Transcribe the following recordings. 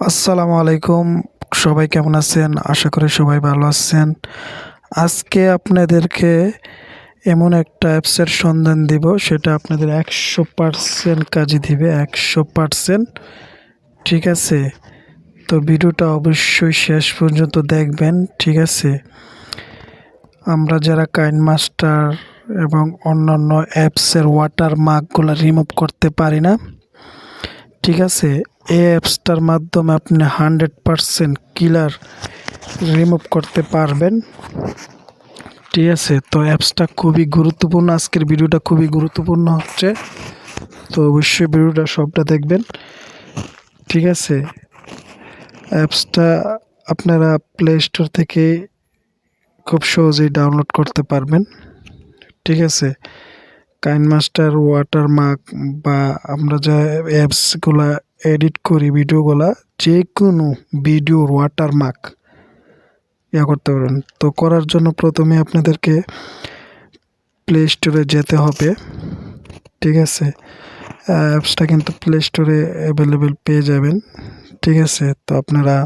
আসসালামু আলাইকুম। সবাই কেমন আছেন? আশা করি সবাই ভালো আছেন। আজকে আপনাদেরকে এমন একটা অ্যাপসের সন্ধান দিব, সেটা আপনাদের 100% কাজে দিবে, 100%। ঠিক আছে? তো ভিডিওটা অবশ্যই শেষ পর্যন্ত দেখবেন। ঠিক আছে? আমরা যারা কাইনমাস্টার এবং অন্যান্য অ্যাপসের ওয়াটারমার্কগুলো রিমুভ করতে পারি না, ঠিক আছে, এই অ্যাপসটার মাধ্যমে আপনি 100% কিলার রিমুভ করতে পারবেন। ঠিক আছে, তো অ্যাপসটা খুবই গুরুত্বপূর্ণ। আজকের ভিডিওটা খুবই গুরুত্বপূর্ণ হচ্ছে, তো অবশ্যই ভিডিওটা সবটা দেখবেন। ঠিক আছে, অ্যাপসটা আপনারা প্লে স্টোর থেকে খুব সহজেই ডাউনলোড করতে পারবেন। ঠিক আছে, কাইনমাস্টার ওয়াটারমার্ক বা আমরা যা অ্যাপসগুলা এডিট করি, ভিডিওগুলা, যে কোনো ভিডিওর ওয়াটারমার্ক করতে পারবেন। তো করার জন্য প্রথমে আপনাদেরকে প্লে স্টোরে যেতে হবে। ঠিক আছে, অ্যাপসটা কিন্তু প্লে স্টোরে অ্যাভেলেবেল পেয়ে যাবেন। ঠিক আছে, তো আপনারা,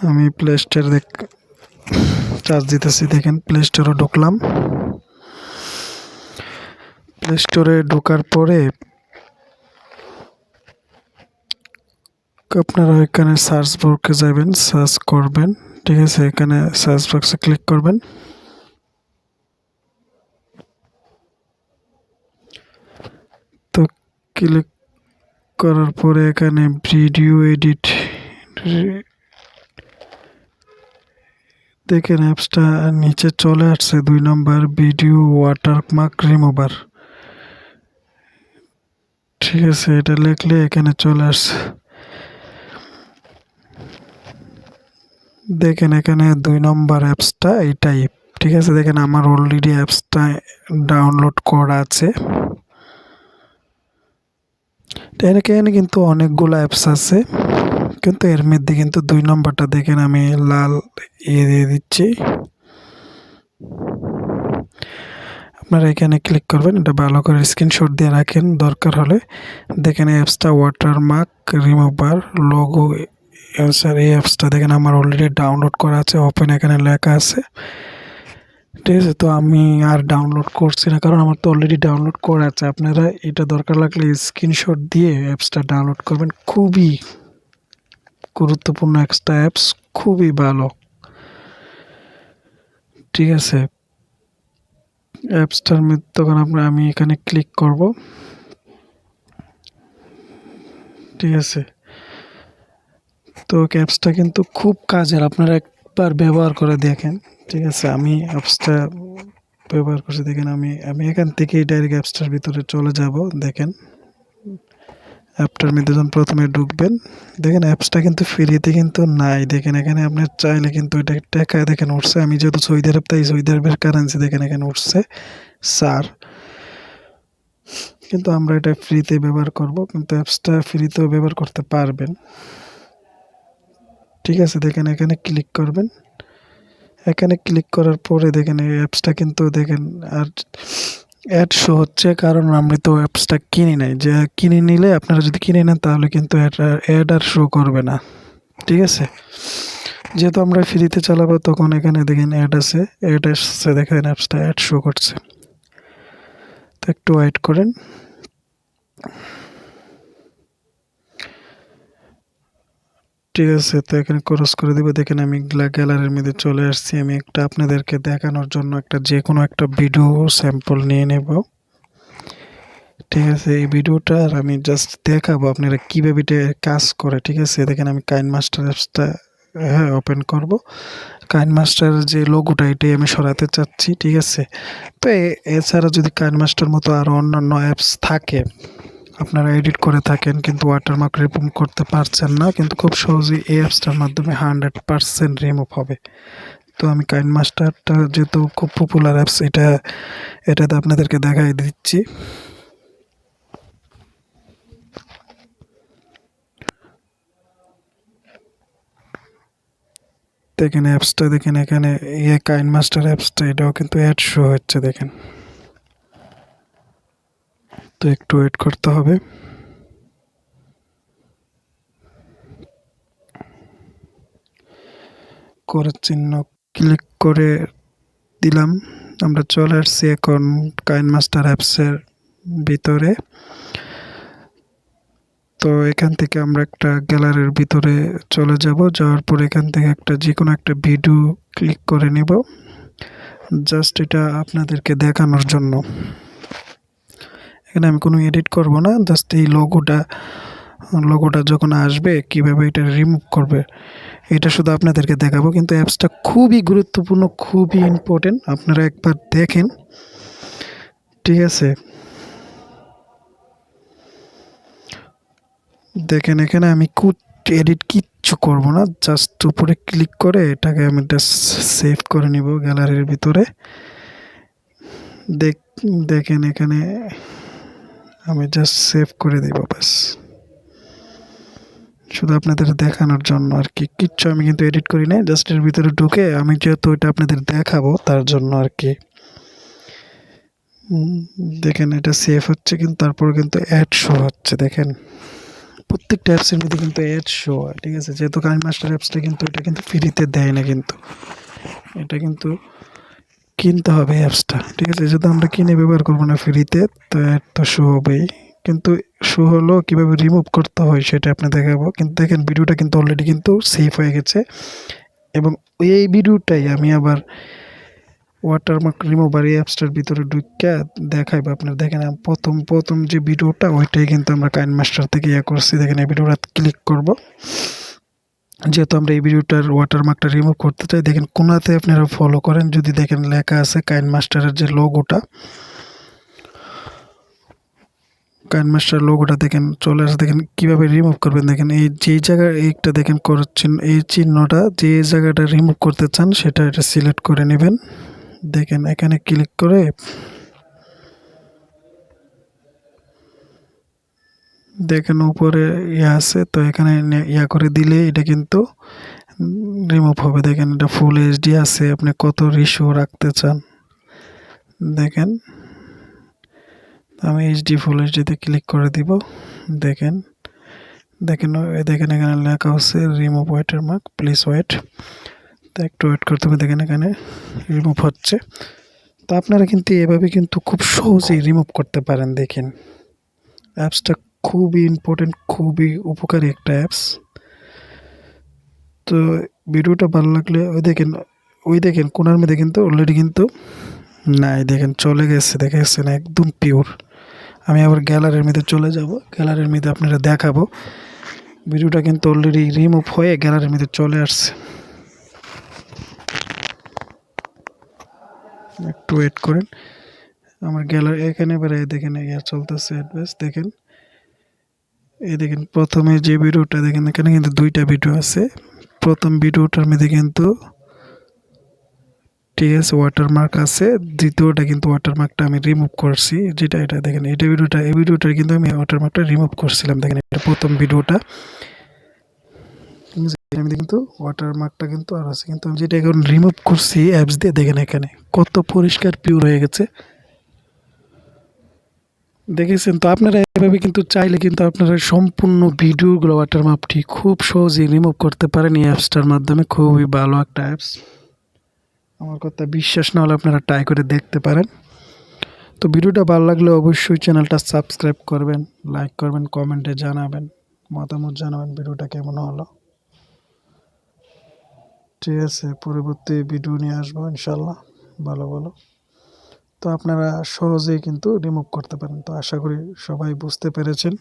আমি প্লে স্টোর চার্জ দিতেছি, দেখেন প্লে স্টোরে ঢুকলাম। প্লে স্টোরে ঢোকার পরে আপনারা এখানে সার্চ বক্সে যাবেন, সার্চ করবেন। ঠিক আছে, এখানে সার্চ বক্সে ক্লিক করবেন। তো ক্লিক করার পরে এখানে ভিডিও এডিট দেখেন, অ্যাপসটা নিচে চলে আসছে 2 নম্বর, ভিডিও ওয়াটারমার্ক রিমুভার। ঠিক আছে, এটা লিখলে এখানে চলে আসছে। দেখেন এখানে 2 নম্বর অ্যাপসটা এইটাই। ঠিক আছে, দেখেন আমার অলরেডি অ্যাপসটা ডাউনলোড করা আছে। এখানে কিন্তু অনেকগুলো অ্যাপস আছে, কিন্তু এর মধ্যে কিন্তু 2 নম্বরটা দেখেন আমি লাল দিয়ে দিচ্ছি। আপনারা এখানে ক্লিক করবেন, এটা ভালো করে স্ক্রিনশট দিয়ে রাখেন দরকার হলে। দেখেন এই অ্যাপসটা ওয়াটারমার্ক রিমুভার লোগো। স্যার, এই অ্যাপসটা দেখেন আমার অলরেডি ডাউনলোড করা আছে, ওপেন এখানে লেখা আছে। ঠিক আছে, তো আমি আর ডাউনলোড করছি না, কারণ আমার তো অলরেডি ডাউনলোড করা আছে। আপনারা এটা দরকার লাগলে স্ক্রিনশট দিয়ে অ্যাপসটা ডাউনলোড করবেন। খুবই গুরুত্বপূর্ণ একটা অ্যাপস, খুবই ভালো। ঠিক আছে, অ্যাপসটার মধ্যে তখন আমি এখানে ক্লিক করব। ঠিক আছে, তো অ্যাপসটা কিন্তু খুব কাজের, আপনারা একবার ব্যবহার করে দেখেন। ঠিক আছে, আমি অ্যাপসটা ব্যবহার করছি, দেখেন আমি আমি এখান থেকেই ডাইরেক্ট অ্যাপসটার ভিতরে চলে যাব। দেখেন অ্যাপটার মধ্যে যখন প্রথমে ঢুকবেন, দেখেন অ্যাপসটা কিন্তু ফ্রিতে কিন্তু নাই। দেখেন এখানে আপনার চাইলে কিন্তু এটা টাকা দেখেন উঠছে। আমি যেহেতু সৌদি আরব, তাই সৌদি আরবের কারেন্সি দেখেন এখানে উঠছে স্যার। কিন্তু আমরা এটা ফ্রিতে ব্যবহার করব, কিন্তু অ্যাপসটা ফ্রিতেও ব্যবহার করতে পারবেন। ঠিক আছে, দেখেন এখানে ক্লিক করবেন। এখানে ক্লিক করার পরে দেখেন এই অ্যাপসটা কিন্তু দেখেন আর অ্যাড শো হচ্ছে, কারণ আমি তো অ্যাপসটা কিনি নাই। যে কিনে নিলে, আপনারা যদি কিনে নেন তাহলে কিন্তু অ্যাড আর শো করবে না। ঠিক আছে, যেহেতু আমরা ফ্রিতে চালাবো, তখন এখানে দেখেন অ্যাড আছে, অ্যাড আসছে, দেখেন অ্যাপসটা অ্যাড শো করছে। তো একটু ওয়েট করেন। ঠিক আছে, তো এখানে ক্রস করে দিব। দেখেন আমি গ্যালারির মধ্যে চলে আসছি। আমি একটা আপনাদেরকে দেখানোর জন্য একটা যে কোনো একটা ভিডিও স্যাম্পল নিয়ে নেব। ঠিক আছে, এই ভিডিওটা আমি জাস্ট দেখাবো আপনারা কীভাবে এটা কাজ করে। ঠিক আছে, দেখেন আমি কাইনমাস্টার অ্যাপসটা ওপেন করব। কাইনমাস্টার যে লোগোটা, এটাই আমি সরাতে চাচ্ছি। ঠিক আছে, তো এছাড়া যদি কাইনমাস্টার মতো আরও অন্যান্য অ্যাপস থাকে, আপনারা এডিট করে থাকেন কিন্তু ওয়াটারমার্ক রিমুভ করতে পারছেন না, কিন্তু খুব সহজেই এই অ্যাপসটার মাধ্যমে 100% রিমুভ হবে। তো আমি কাইনমাস্টারটা যেহেতু খুব পপুলার অ্যাপস, এটাতে আপনাদেরকে দেখাই দিচ্ছি। দেখেন অ্যাপসটা, দেখেন এখানে কাইনমাস্টার অ্যাপসটা, এটাও কিন্তু অ্যাড শো হচ্ছে দেখেন। তো একটু ওয়েট করতে হবে। করে চিহ্ন ক্লিক করে দিলাম। আমরা চলে আসছি এখন কাইনমাস্টার অ্যাপসের ভিতরে। তো এখান থেকে আমরা একটা গ্যালারির ভিতরে চলে যাব। যাওয়ার পর এখান থেকে একটা যে কোনো একটা ভিডিও ক্লিক করে নেব, জাস্ট এটা আপনাদেরকে দেখানোর জন্য। এখানে আমি কোনো এডিট করব না, জাস্ট এই লোগোটা যখন আসবে কিভাবে এটা রিমুভ করবে এটা শুধু আপনাদেরকে দেখাবো। কিন্তু অ্যাপসটা খুবই গুরুত্বপূর্ণ, খুবই ইম্পর্টেন্ট, আপনারা একবার দেখেন, ঠিক আছে? দেখেন এখানে আমি এডিট কিচ্ছু করব না, জাস্ট উপরে ক্লিক করে এটাকে আমি সেভ করে নিব গ্যালারির ভিতরে। দেখেন এখানে আমি জাস্ট সেভ করে দিব, ব্যাস, শুধু আপনাদের দেখানোর জন্য আর কি। কিচ্ছু আমি কিন্তু এডিট করি নাই, জাস্ট এর ভিতরে ঢুকে আমি যেহেতু এটা আপনাদের দেখাবো তার জন্য আর কি। দেখেন এটা সেভ হচ্ছে, কিন্তু তারপর কিন্তু অ্যাড শো হচ্ছে। দেখেন প্রত্যেকটা অ্যাপসের মধ্যে কিন্তু অ্যাড শো হয়, ঠিক আছে? যেহেতু কাইনমাস্টার অ্যাপসটা কিন্তু এটা কিন্তু ফ্রিতে দেয় না, কিন্তু এটা কিন্তু কিনতে হবে অ্যাপসটা, ঠিক আছে? যেহেতু আমরা কিনে ব্যবহার করবো না ফ্রিতে, তো অ্যাড তো শো হবেই। কিন্তু শো হলো কীভাবে রিমুভ করতে হয় সেটা আপনি দেখাবো। কিন্তু দেখেন ভিডিওটা কিন্তু অলরেডি কিন্তু সেভ হয়ে গেছে, এবং এই ভিডিওটাই আমি আবার ওয়াটারমার্ক রিমুভার এই অ্যাপসটার ভিতরে ঢুকে দেখাইবো আপনার। দেখেন প্রথম যে ভিডিওটা ওইটাই কিন্তু আমরা কাইনমাস্টার থেকে করছি। দেখেন এই ভিডিওটা ক্লিক করব, যেহেতু আমরা এই ভিডিওটার ওয়াটারমার্কটা রিমুভ করতে চাই। দেখেন কোনাতে আপনারা ফলো করেন, যদি দেখেন লেখা আছে কাইনমাস্টারের যে লোগোটা, কাইনমাস্টার লোগোটা দেখেন চলে আসে। দেখেন কীভাবে রিমুভ করবেন। দেখেন এই যেই জায়গায় এইটা দেখেন করছেন, এই চিহ্নটা যে জায়গাটা রিমুভ করতে চান সেটা এটা সিলেক্ট করে নেবেন। দেখেন এখানে ক্লিক করে দেখেন উপরে আছে, তো এখানে করে দিলে এটা কিন্তু রিমুভ হবে। দেখেন এটা ফুল এইচডি আছে, আপনি কত রেশিও রাখতে চান। দেখেন আমি এইচডি ফুল এইচডিতে ক্লিক করে দিব। দেখেন এখানে লেখা আছে রিমুভ ওয়াটারমার্ক, প্লিজ ওয়েট। তো একটু ওয়েট করতে হবে। দেখেন এখানে রিমুভ হচ্ছে। তো আপনারা কিন্তু এভাবে কিন্তু খুব সহজেই রিমুভ করতে পারেন। দেখেন অ্যাপসটা খুবই ইম্পর্টেন্ট, খুবই উপকারী একটা অ্যাপস। তো ভিডিওটা ভালো লাগলে ওই দেখেন কোনার মধ্যে কিন্তু অলরেডি কিন্তু নাই, দেখেন চলে গেছে, দেখেছেন একদম পিওর। আমি আবার গ্যালারির মধ্যে চলে যাব, গ্যালারির মধ্যে আপনারা দেখাবো। ভিডিওটা কিন্তু অলরেডি রিমুভ হয়ে গ্যালারির মধ্যে চলে আসছে। একটু ওয়েট করেন, আমার গ্যালারি এখানে এবারে দেখেন চলতেছে অ্যাডভাইস। দেখেন দেখেন প্রথমে যে ভিডিওটা দেখেন, এখানে কিন্তু দুইটা ভিডিও আছে। প্রথম ভিডিওটার মধ্যে কিন্তু ঠিক আছে ওয়াটারমার্ক আছে, দ্বিতীয়টা কিন্তু ওয়াটারমার্কটা আমি রিমুভ করছি। এটা দেখেন এই ভিডিওটা কিন্তু আমি ওয়াটারমার্কটা রিমুভ করছিলাম। দেখেন এটা প্রথম ভিডিওটা, কিন্তু ওয়াটারমার্কটা কিন্তু আর আছে, কিন্তু আমি যেটা এখন রিমুভ করছি অ্যাপস দিয়ে, দেখেন এখানে কত পরিষ্কার পিওর হয়ে গেছে, দেখেছেন? তো আপনারা এভাবে কিন্তু চাইলে কিন্তু আপনারা সম্পূর্ণ ভিডিওগুলো ওয়াটারমার্কটি খুব সহজেই রিমুভ করতে পারেন এই অ্যাপসটার মাধ্যমে। খুবই ভালো একটা অ্যাপস, আমার কথা বিশ্বাস না হলে আপনারা ট্রাই করে দেখতে পারেন। তো ভিডিওটা ভালো লাগলে অবশ্যই চ্যানেলটা সাবস্ক্রাইব করবেন, লাইক করবেন, কমেন্টে জানাবেন, মতামত জানাবেন ভিডিওটা কেমন হলো। ঠিক আছে, পরবর্তী ভিডিও নিয়ে আসবো ইনশাল্লাহ ভালো। তো আপনারা সহজেই কিন্তু রিমুভ করতে পারেন। তো আশা করি সবাই বুঝতে পেরেছেন।